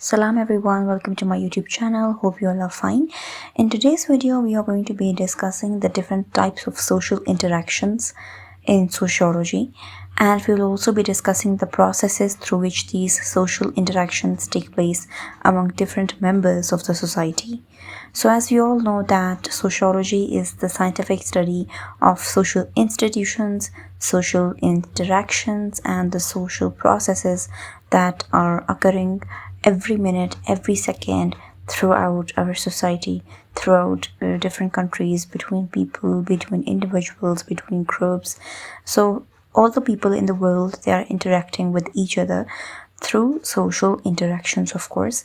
Salam everyone, welcome to my YouTube channel. Hope you all are fine. In today's video, we are going to be discussing the different types of social interactions in sociology, and we will also be discussing the processes through which these social interactions take place among different members of the society. So as we all know that sociology is the scientific study of social institutions, social interactions, and the social processes that are occurring every minute, every second throughout our society, throughout different countries, between people, between individuals, between groups. So all the people in the world, they are interacting with each other through social interactions, of course.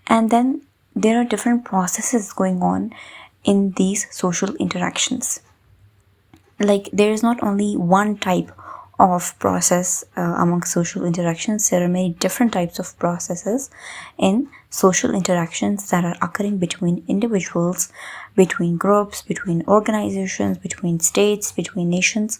And then there are different processes going on in these social interactions. Like, there is not only one type of process among social interactions. There are many different types of processes in social interactions that are occurring between individuals, between groups, between organizations, between states, between nations.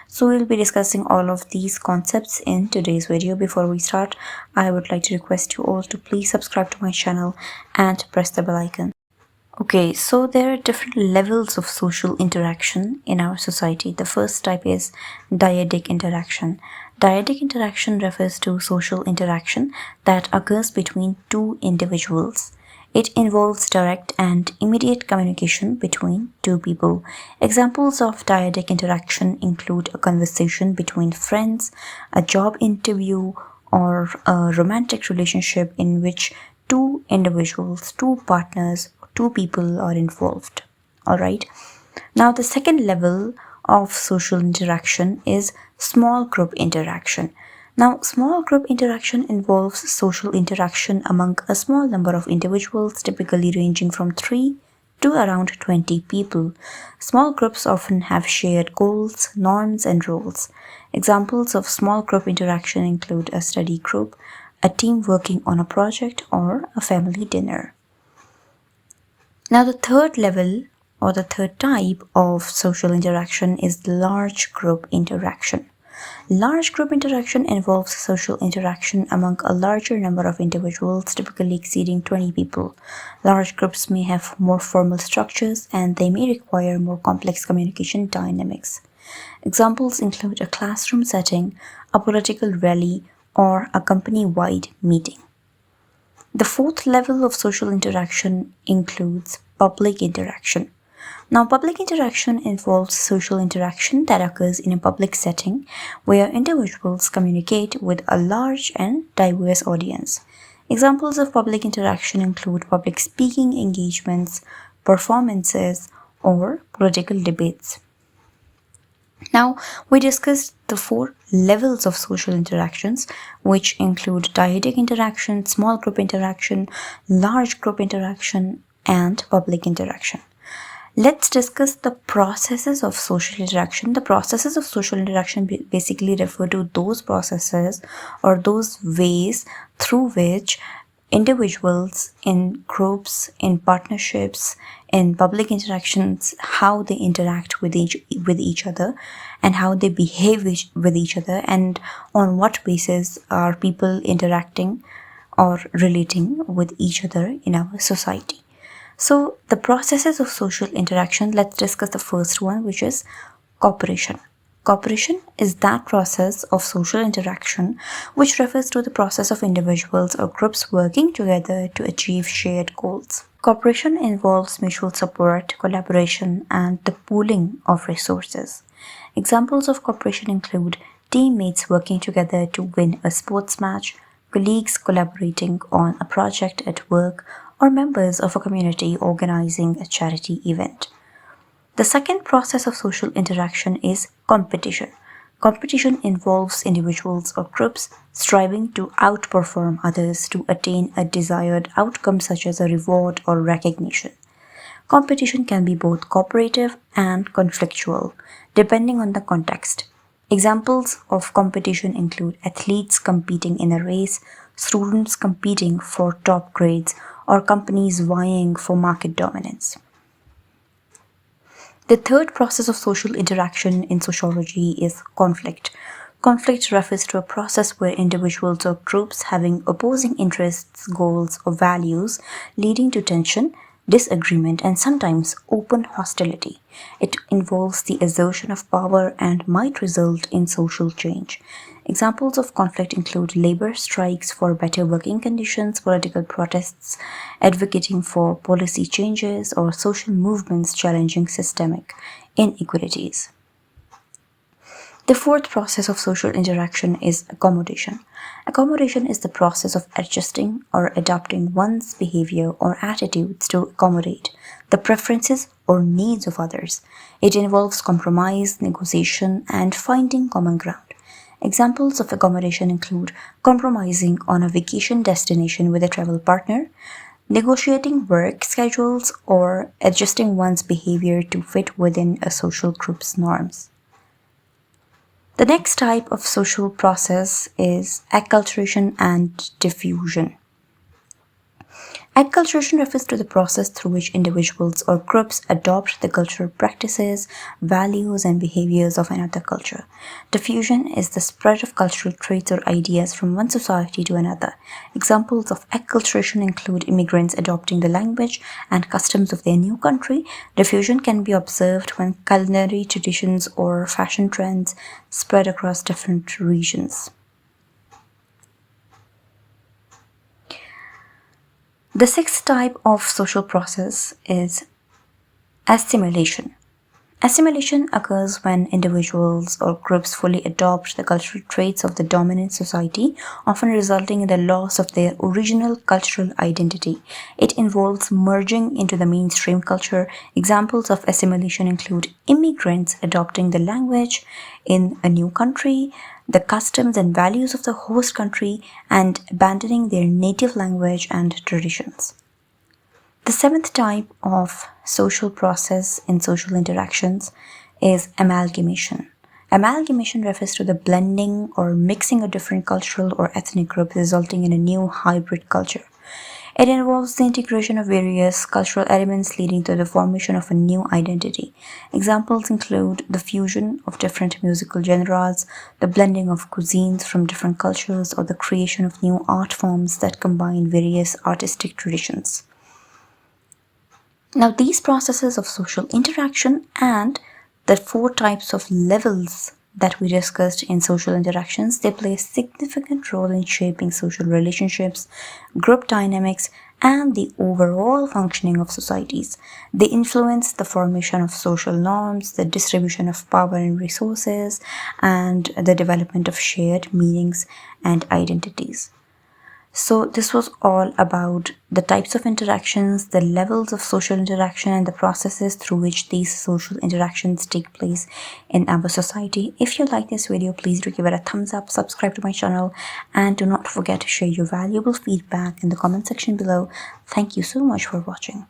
So we'll be discussing all of these concepts in today's video. Before we start, I would like to request you all to please subscribe to my channel and press the bell icon. Okay, so there are different levels of social interaction in our society. The first type is dyadic interaction. Dyadic interaction refers to social interaction that occurs between two individuals. It involves direct and immediate communication between two people. Examples of dyadic interaction include a conversation between friends, a job interview, or a romantic relationship in which two individuals, two partners, two people are involved. All right. Now, the second level of social interaction is small group interaction. Now, small group interaction involves social interaction among a small number of individuals, typically ranging from 3 to around 20 people. Small groups often have shared goals, norms, and roles. Examples of small group interaction include a study group, a team working on a project, or a family dinner. Now, the third level or the third type of social interaction is large group interaction. Large group interaction involves social interaction among a larger number of individuals, typically exceeding 20 people. Large groups may have more formal structures and they may require more complex communication dynamics. Examples include a classroom setting, a political rally, or a company-wide meeting. The fourth level of social interaction includes public interaction. Now, public interaction involves social interaction that occurs in a public setting where individuals communicate with a large and diverse audience. Examples of public interaction include public speaking engagements, performances, or political debates. Now, we discussed the 4 levels of social interactions, which include dyadic interaction, small group interaction, large group interaction, and public interaction. Let's discuss the processes of social interaction. The processes of social interaction basically refer to those processes or those ways through which individuals in groups, in partnerships, in public interactions, how they interact with each other and how they behave with each other, and on what basis are people interacting or relating with each other in our society. So the processes of social interaction, let's discuss the first one, which is cooperation. Cooperation is that process of social interaction which refers to the process of individuals or groups working together to achieve shared goals. Cooperation involves mutual support, collaboration, and the pooling of resources. Examples of cooperation include teammates working together to win a sports match, colleagues collaborating on a project at work, or members of a community organizing a charity event. The second process of social interaction is competition. Competition involves individuals or groups striving to outperform others to attain a desired outcome, such as a reward or recognition. Competition can be both cooperative and conflictual, depending on the context. Examples of competition include athletes competing in a race, students competing for top grades, or companies vying for market dominance. The third process of social interaction in sociology is conflict. Conflict refers to a process where individuals or groups having opposing interests, goals, or values leading to tension, disagreement, and sometimes open hostility. It involves the assertion of power and might result in social change. Examples of conflict include labor strikes for better working conditions, political protests advocating for policy changes, or social movements challenging systemic inequalities. The fourth process of social interaction is accommodation. Accommodation is the process of adjusting or adapting one's behavior or attitudes to accommodate the preferences or needs of others. It involves compromise, negotiation, and finding common ground. Examples of accommodation include compromising on a vacation destination with a travel partner, negotiating work schedules, or adjusting one's behavior to fit within a social group's norms. The next type of social process is acculturation and diffusion. Acculturation refers to the process through which individuals or groups adopt the cultural practices, values, and behaviors of another culture. Diffusion is the spread of cultural traits or ideas from one society to another. Examples of acculturation include immigrants adopting the language and customs of their new country. Diffusion can be observed when culinary traditions or fashion trends spread across different regions. The sixth type of social process is assimilation. Assimilation occurs when individuals or groups fully adopt the cultural traits of the dominant society, often resulting in the loss of their original cultural identity. It involves merging into the mainstream culture. Examples of assimilation include immigrants adopting the language in a new country, the customs and values of the host country, and abandoning their native language and traditions. The seventh type of social process in social interactions is amalgamation. Amalgamation refers to the blending or mixing of different cultural or ethnic groups, resulting in a new hybrid culture. It involves the integration of various cultural elements, leading to the formation of a new identity. Examples include the fusion of different musical genres, the blending of cuisines from different cultures, or the creation of new art forms that combine various artistic traditions. Now, these processes of social interaction and the four types of levels that we discussed in social interactions, they play a significant role in shaping social relationships, group dynamics, and the overall functioning of societies. They influence the formation of social norms, the distribution of power and resources, and the development of shared meanings and identities. So, this was all about the types of interactions, the levels of social interaction, and the processes through which these social interactions take place in our society. If you like this video, please do give it a thumbs up, subscribe to my channel, and do not forget to share your valuable feedback in the comment section below. Thank you so much for watching.